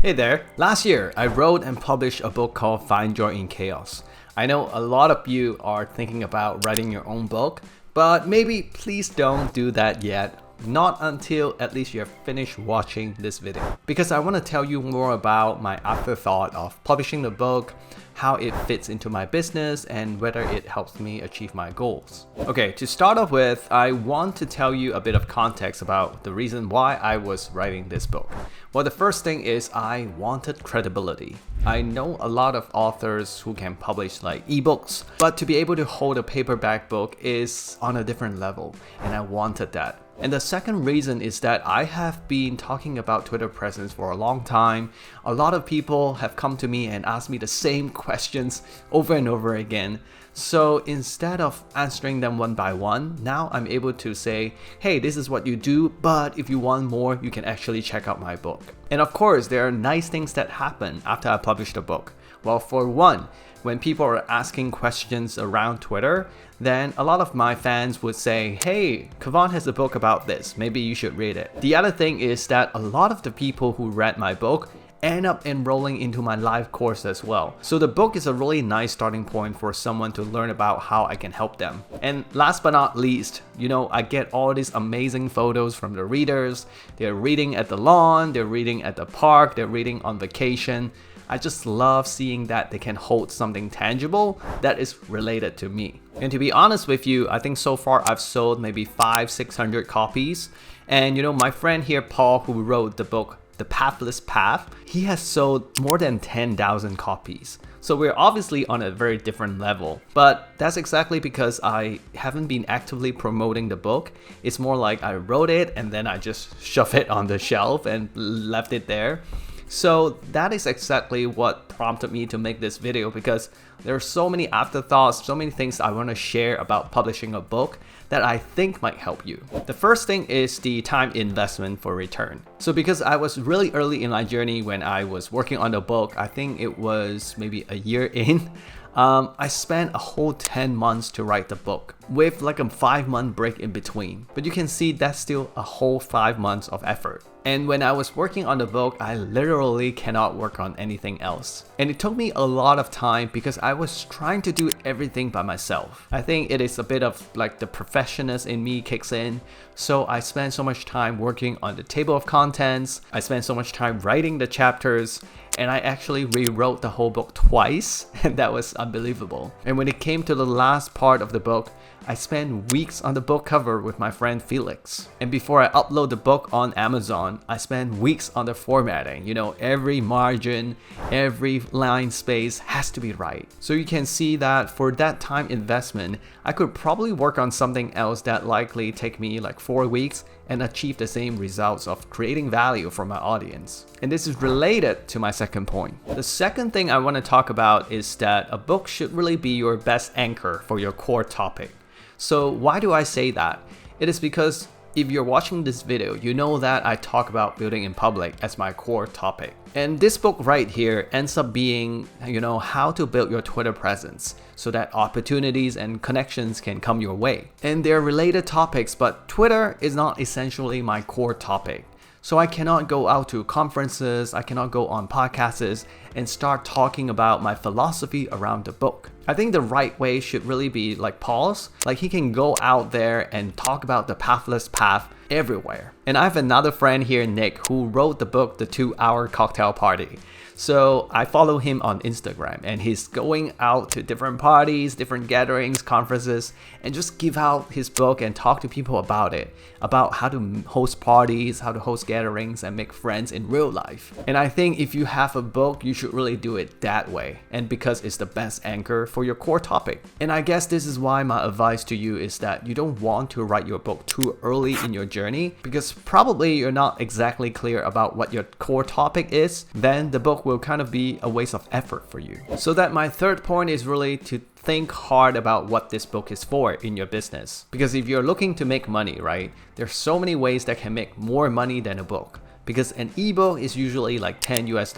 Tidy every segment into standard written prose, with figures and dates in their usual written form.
Hey there! Last year, I wrote and published a book called Find Joy in Chaos. I know a lot of you are thinking about writing your own book, but maybe please don't do that yet. Not until at least you have finished watching this video. Because I want to tell you more about my afterthought of publishing the book, how it fits into my business, and whether it helps me achieve my goals. Okay, to start off with, I want to tell you a bit of context about the reason why I was writing this book. Well, the first thing is I wanted credibility. I know a lot of authors who can publish like ebooks, but to be able to hold a paperback book is on a different level, and I wanted that. And the second reason is that I have been talking about Twitter presence for a long time. A lot of people have come to me and asked me the same questions over and over again. So instead of answering them one by one, now I'm able to say, hey, this is what you do, but if you want more, you can actually check out my book. And of course, there are nice things that happen after I publish the book. Well, for one, when people are asking questions around Twitter, then a lot of my fans would say, hey, Kavan has a book about this, maybe you should read it. The other thing is that a lot of the people who read my book end up enrolling into my live course as well. So the book is a really nice starting point for someone to learn about how I can help them. And last but not least, I get all these amazing photos from the readers. They're reading at the lawn, they're reading at the park, they're reading on vacation. I just love seeing that they can hold something tangible that is related to me. And to be honest with you, I think so far I've sold maybe 500-600 copies. And my friend here, Paul, who wrote the book, The Pathless Path, he has sold more than 10,000 copies. So we're obviously on a very different level, but that's exactly because I haven't been actively promoting the book. It's more like I wrote it and then I just shoved it on the shelf and left it there. So that is exactly what prompted me to make this video, because there are so many afterthoughts, so many things I want to share about publishing a book that I think might help you. The first thing is the time investment for return. So because I was really early in my journey when I was working on the book, I think it was maybe a year in, I spent a whole 10 months to write the book with like a 5-month break in between. But you can see that's still a whole 5 months of effort. And when I was working on the book, I literally cannot work on anything else. And it took me a lot of time because I was trying to do everything by myself. I think it is a bit of like the perfectionist in me kicks in. So I spent so much time working on the table of contents. I spent so much time writing the chapters. And I actually rewrote the whole book twice, and that was unbelievable. And when it came to the last part of the book, I spent weeks on the book cover with my friend Felix. And before I upload the book on Amazon, I spent weeks on the formatting. Every margin, every line space has to be right. So you can see that for that time investment, I could probably work on something else that likely take me like 4 weeks and achieve the same results of creating value for my audience. And this is related to my second point. The second thing I want to talk about is that a book should really be your best anchor for your core topic. So why do I say that? It is because if you're watching this video, you know that I talk about building in public as my core topic. And this book right here ends up being, how to build your Twitter presence so that opportunities and connections can come your way. And they're related topics, but Twitter is not essentially my core topic. So I cannot go out to conferences, I cannot go on podcasts and start talking about my philosophy around the book. I think the right way should really be like Paul's. Like he can go out there and talk about the pathless path everywhere. And I have another friend here, Nick, who wrote the book, The 2-Hour Cocktail Party. So I follow him on Instagram and he's going out to different parties, different gatherings, conferences, and just give out his book and talk to people about it, about how to host parties, how to host gatherings and make friends in real life. And I think if you have a book, you should really do it that way, and because it's the best anchor for your core topic. And I guess this is why my advice to you is that you don't want to write your book too early in your journey, because probably you're not exactly clear about what your core topic is. Then the book will kind of be a waste of effort for you. So that my third point is really to think hard about what this book is for in your business. Because if you're looking to make money, right, there's so many ways that can make more money than a book. Because an ebook is usually like $10 US,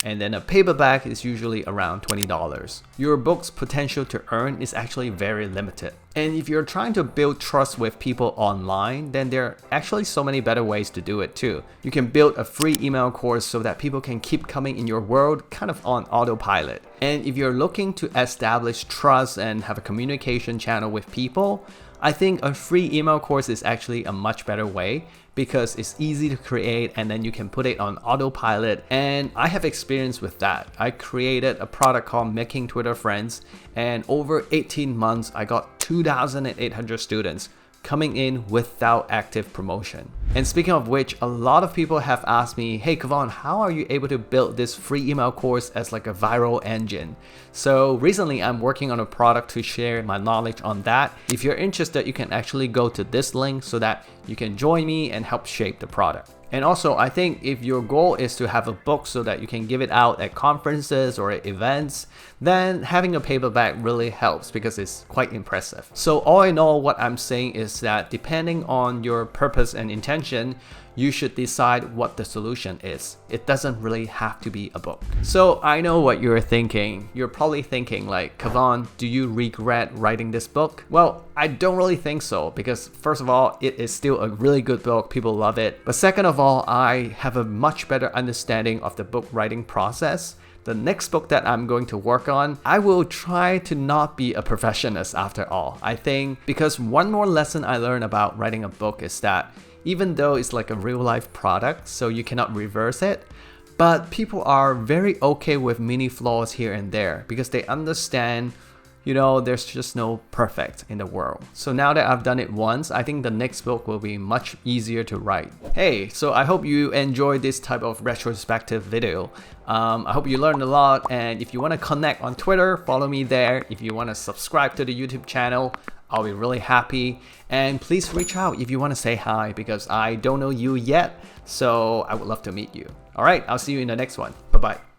and then a paperback is usually around $20. Your book's potential to earn is actually very limited. And if you're trying to build trust with people online, then there are actually so many better ways to do it too. You can build a free email course so that people can keep coming in your world kind of on autopilot. And if you're looking to establish trust and have a communication channel with people, I think a free email course is actually a much better way because it's easy to create and then you can put it on autopilot. And I have experience with that. I created a product called Making Twitter Friends, and over 18 months I got 2,800 students coming in without active promotion. And speaking of which, a lot of people have asked me, hey Kevon, how are you able to build this free email course as like a viral engine? So recently I'm working on a product to share my knowledge on that. If you're interested, you can actually go to this link so that you can join me and help shape the product. And also, I think if your goal is to have a book so that you can give it out at conferences or at events, then having a paperback really helps because it's quite impressive. So all in all, what I'm saying is that depending on your purpose and intention, you should decide what the solution is. It doesn't really have to be a book. So I know what you're thinking. You're probably thinking like, Kevon, do you regret writing this book? Well, I don't really think so because first of all, it is still a really good book. People love it. But second of all, I have a much better understanding of the book writing process. The next book that I'm going to work on, I will try to not be a perfectionist after all. I think because one more lesson I learned about writing a book is that even though it's like a real life product, so you cannot reverse it, but people are very okay with mini flaws here and there because they understand, you know, there's just no perfect in the world. So now that I've done it once, I think the next book will be much easier to write. Hey, so I hope you enjoyed this type of retrospective video. I hope you learned a lot, and if you want to connect on Twitter, follow me there. If you want to subscribe to the YouTube channel, I'll be really happy. And please reach out if you want to say hi because I don't know you yet, so I would love to meet you. All right, I'll see you in the next one. Bye-bye.